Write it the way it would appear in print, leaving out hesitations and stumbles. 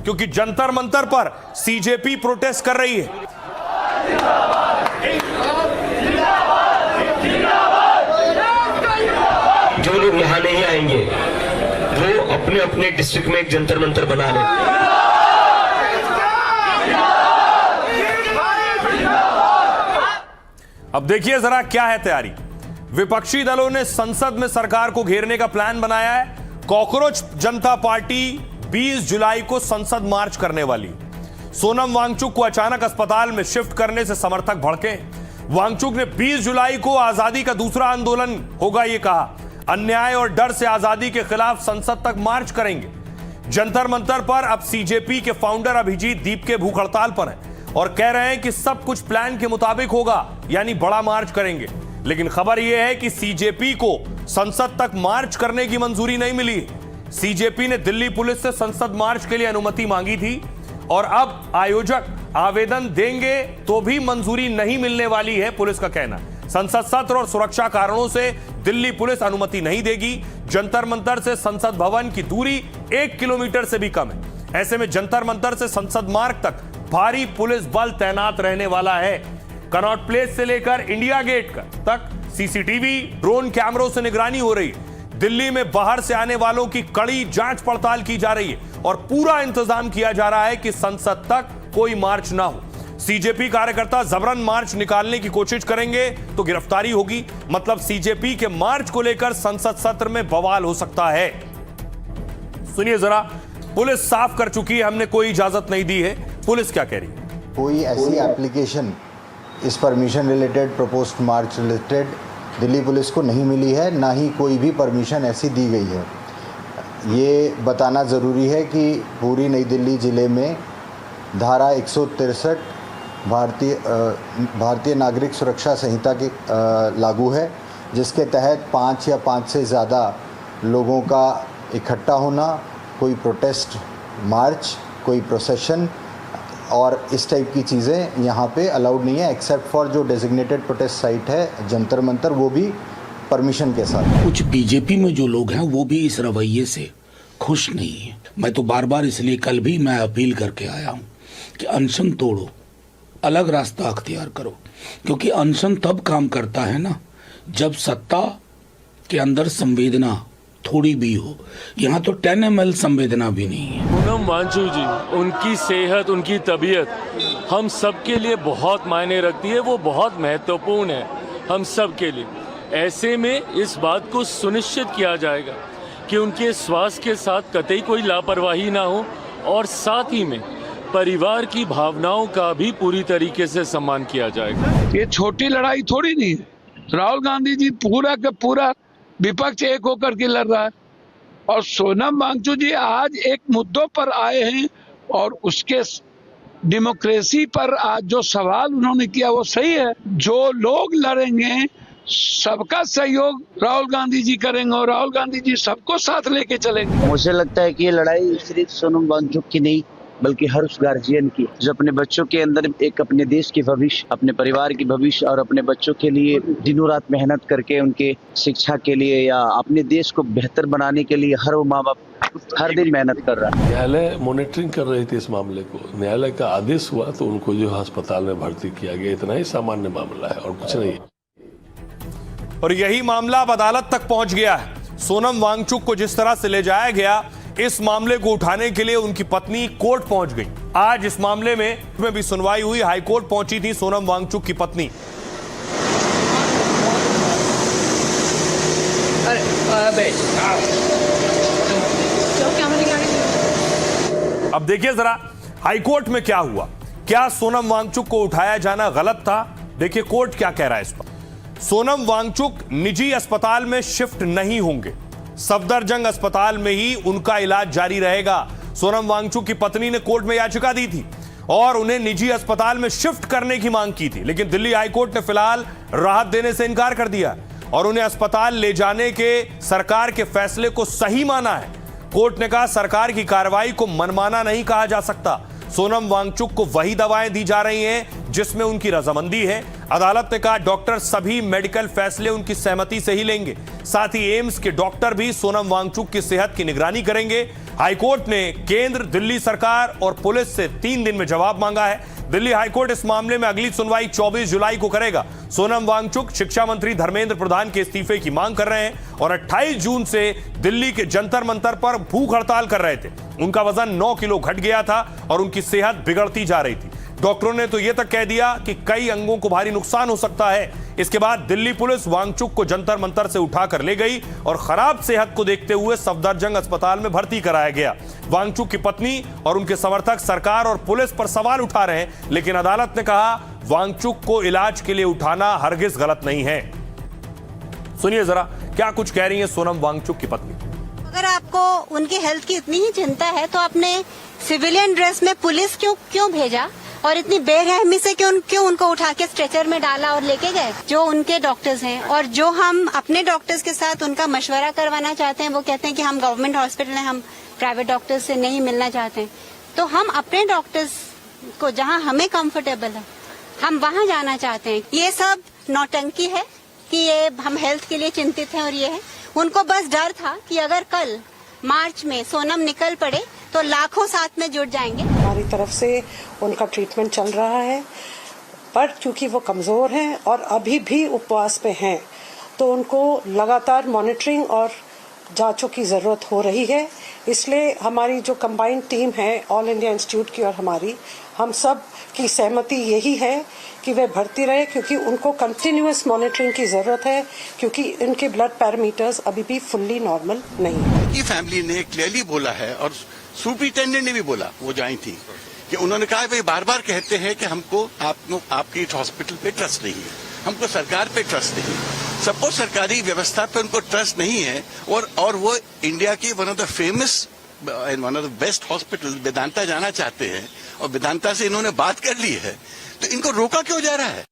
क्योंकि जंतर मंतर पर CJP protest कर रही है। जो लोग यहां नहीं आएंगे वो अपने अपने डिस्ट्रिक्ट में एक जंतर मंतर बना लें। अब देखिए जरा क्या है तैयारी। विपक्षी दलों ने संसद में सरकार को घेरने का प्लान बनाया है। कॉकरोच जनता पार्टी 20 जुलाई को संसद मार्च करने वाली। सोनम वांगचुक को अचानक अस्पताल में शिफ्ट करने से समर्थक भड़के। वांगचुक ने 20 जुलाई को आजादी का दूसरा आंदोलन होगा ये कहा। अन्याय और डर से आजादी के खिलाफ संसद तक मार्च करेंगे। जंतर मंतर पर अब सीजेपी के फाउंडर अभिजीत दीप के भूख हड़ताल पर हैं और कह रहे हैं कि सब कुछ प्लान के मुताबिक होगा, यानी बड़ा मार्च करेंगे। लेकिन खबर यह है कि सीजेपी को संसद तक मार्च करने की मंजूरी नहीं मिली। सीजेपी ने दिल्ली पुलिस से संसद मार्च के लिए अनुमति मांगी थी और अब आयोजक आवेदन देंगे तो भी मंजूरी नहीं मिलने वाली है, पुलिस का कहना। संसद सत्र और सुरक्षा कारणों से दिल्ली पुलिस अनुमति नहीं देगी। जंतर मंतर से संसद भवन की दूरी 1 किलोमीटर से भी कम है। ऐसे में जंतर मंतर से संसद मार्ग तक भारी पुलिस बल तैनात रहने वाला है। कनॉट प्लेस से लेकर इंडिया गेट तक सीसीटीवी, ड्रोन कैमरों से निगरानी हो रही है। दिल्ली में बाहर से आने वालों की कड़ी जांच पड़ताल की जा रही है और पूरा इंतजाम किया जा रहा है कि संसद तक कोई मार्च ना हो। सीजेपी कार्यकर्ता जबरन मार्च निकालने की कोशिश करेंगे तो गिरफ्तारी होगी। मतलब सीजेपी के मार्च को लेकर संसद सत्र में बवाल हो सकता है। सुनिए जरा, पुलिस साफ कर चुकी है, हमने कोई इजाजत नहीं दी है। पुलिस क्या कह रही है? कोई ऐसी एप्लीकेशन इस परमिशन रिलेटेड, प्रपोज्ड मार्च रिलेटेड दिल्ली पुलिस को नहीं मिली है, ना ही कोई भी परमिशन ऐसी दी गई है। ये बताना ज़रूरी है कि पूरी नई दिल्ली ज़िले में धारा 163 भारतीय नागरिक सुरक्षा संहिता की लागू है, जिसके तहत 5 या 5 से ज़्यादा लोगों का इकट्ठा होना, कोई प्रोटेस्ट मार्च, कोई प्रोसेशन और इस टाइप की चीज़ें यहाँ पे अलाउड नहीं है, एक्सेप्ट फॉर जो डेजिग्नेटेड प्रोटेस्ट साइट है जंतर मंतर, वो भी परमिशन के साथ। कुछ बीजेपी में जो लोग हैं वो भी इस रवैये से खुश नहीं है। मैं तो बार बार इसलिए कल भी मैं अपील करके आया हूँ कि अनशन तोड़ो, अलग रास्ता अख्तियार करो, क्योंकि अनशन तब काम करता है ना जब सत्ता के अंदर संवेदना थोड़ी भी हो। यहाँ तो 10 ml संवेदना भी नहीं है। सोनम वांगचुक जी, उनकी सेहत, उनकी तबीयत हम सब के लिए बहुत मायने रखती है, वो बहुत महत्वपूर्ण है हम सब के लिए। ऐसे में इस बात को सुनिश्चित किया जाएगा कि उनके स्वास्थ्य के साथ कतई कोई लापरवाही ना हो और साथ ही में परिवार की भावनाओं का भी पूरी तरीके से सम्मान किया जाएगा। ये छोटी लड़ाई थोड़ी नहीं है। राहुल गांधी जी पूरा का पूरा विपक्ष एक होकर के लड़ रहा है और सोनम वांगचुक जी आज एक मुद्दों पर आए हैं और उसके डेमोक्रेसी पर आज जो सवाल उन्होंने किया वो सही है। जो लोग लड़ेंगे सबका सहयोग राहुल गांधी जी करेंगे और राहुल गांधी जी सबको साथ लेके चलेंगे। मुझे लगता है कि ये लड़ाई सिर्फ सोनम वांगचुक की नहीं बल्कि हर उस गार्जियन की जो अपने बच्चों के अंदर एक अपने देश की भविष्य, अपने परिवार की भविष्य और अपने बच्चों के लिए दिनों रात मेहनत करके उनके शिक्षा के लिए या अपने देश को बेहतर बनाने के लिए हर वो माँ बाप हर दिन मेहनत कर रहा है। न्यायालय मॉनिटरिंग कर रही थी इस मामले को, न्यायालय का आदेश हुआ तो उनको जो अस्पताल में भर्ती किया गया। इतना ही सामान्य मामला है और कुछ नहीं। और यही मामला अब अदालत तक पहुंच गया है। सोनम वांगचुक को जिस तरह से ले जाया गया, इस मामले को उठाने के लिए उनकी पत्नी कोर्ट पहुंच गई। आज इस मामले में भी सुनवाई हुई। हाईकोर्ट पहुंची थी सोनम वांगचुक की पत्नी। अब देखिए जरा हाईकोर्ट में क्या हुआ। क्या सोनम वांगचुक को उठाया जाना गलत था? देखिए कोर्ट क्या कह रहा है इस पर। सोनम वांगचुक निजी अस्पताल में शिफ्ट नहीं होंगे, सफदरजंग अस्पताल में ही उनका इलाज जारी रहेगा। सोनम वांगचुक की पत्नी ने कोर्ट में याचिका दी थी और उन्हें निजी अस्पताल में शिफ्ट करने की मांग की थी, लेकिन दिल्ली हाईकोर्ट ने फिलहाल राहत देने से इनकार कर दिया और उन्हें अस्पताल ले जाने के सरकार के फैसले को सही माना है। कोर्ट ने कहा सरकार की कार्रवाई को मनमाना नहीं कहा जा सकता। सोनम वांगचुक को वही दवाएं दी जा रही हैं जिसमें उनकी रजामंदी है। अदालत ने कहा डॉक्टर सभी मेडिकल फैसले उनकी सहमति से ही लेंगे। साथ ही एम्स के डॉक्टर भी सोनम वांगचुक की सेहत की निगरानी करेंगे। हाईकोर्ट ने केंद्र, दिल्ली सरकार और पुलिस से 3 दिन में जवाब मांगा है। दिल्ली हाईकोर्ट इस मामले में अगली सुनवाई 24 जुलाई को करेगा। सोनम वांगचुक शिक्षा मंत्री धर्मेंद्र प्रधान के इस्तीफे की मांग कर रहे हैं और 28 जून से दिल्ली के जंतर मंतर पर भूख हड़ताल कर रहे थे। उनका वजन 9 किलो घट गया था और उनकी सेहत बिगड़ती जा रही थी। डॉक्टरों ने तो यह तक कह दिया कि कई अंगों को भारी नुकसान हो सकता है। इसके बाद दिल्ली पुलिस वांगचुक को जंतर मंतर से उठाकर ले गई और खराब सेहत को देखते हुए सफदरजंग अस्पताल में भर्ती कराया गया। वांगचुक की पत्नी और उनके समर्थक सरकार और पुलिस पर सवाल उठा रहे हैं, लेकिन अदालत ने कहा वांगचुक को इलाज के लिए उठाना हरगिज गलत नहीं है। सुनिए जरा क्या कुछ कह रही है सोनम वांगचुक की पत्नी। अगर आपको उनकी हेल्थ की इतनी ही चिंता है तो आपने सिविलियन ड्रेस में पुलिस क्यों भेजा और इतनी बेरहमी से क्यों उनको उठा के स्ट्रेचर में डाला और लेके गए। जो उनके डॉक्टर्स हैं और जो हम अपने डॉक्टर्स के साथ उनका मशवरा करवाना चाहते हैं, वो कहते हैं कि हम गवर्नमेंट हॉस्पिटल हैं, हम प्राइवेट डॉक्टर्स से नहीं मिलना चाहते हैं। तो हम अपने डॉक्टर्स को जहां हमें कंफर्टेबल है हम वहां जाना चाहते हैं। ये सब नौटंकी है कि ये हम हेल्थ के लिए चिंतित हैं और ये है। उनको बस डर था कि अगर कल मार्च में सोनम निकल पड़े तो लाखों साथ में जुट जाएंगे। हमारी तरफ से उनका ट्रीटमेंट चल रहा है, पर क्योंकि वो कमजोर हैं और अभी भी उपवास पे हैं तो उनको लगातार मॉनिटरिंग और जांचों की जरूरत हो रही है। इसलिए हमारी जो कंबाइंड टीम है ऑल इंडिया इंस्टीट्यूट की और हमारी, हम सब की सहमति यही है कि वे भर्ती रहे, क्योंकि उनको कंटिन्यूअस मॉनिटरिंग की जरूरत है, क्योंकि इनके ब्लड पैरामीटर्स अभी भी फुल्ली नॉर्मल नहीं है। की फैमिली ने क्लियरली बोला है और सुपरिटेंडेंट ने भी बोला, वो जाई थी, कि उन्होंने कहा वे बार बार कहते हैं कि हमको आपके हॉस्पिटल पे ट्रस्ट नहीं है, हमको सरकार पे ट्रस्ट नहीं है। सपोज सरकारी व्यवस्था पे उनको ट्रस्ट नहीं है और वो इंडिया की one of the famous and one of the best hospital Vedanta जाना चाहते हैं और वेदांता से इन्होंने बात कर ली है, तो इनको रोका क्यों जा रहा है?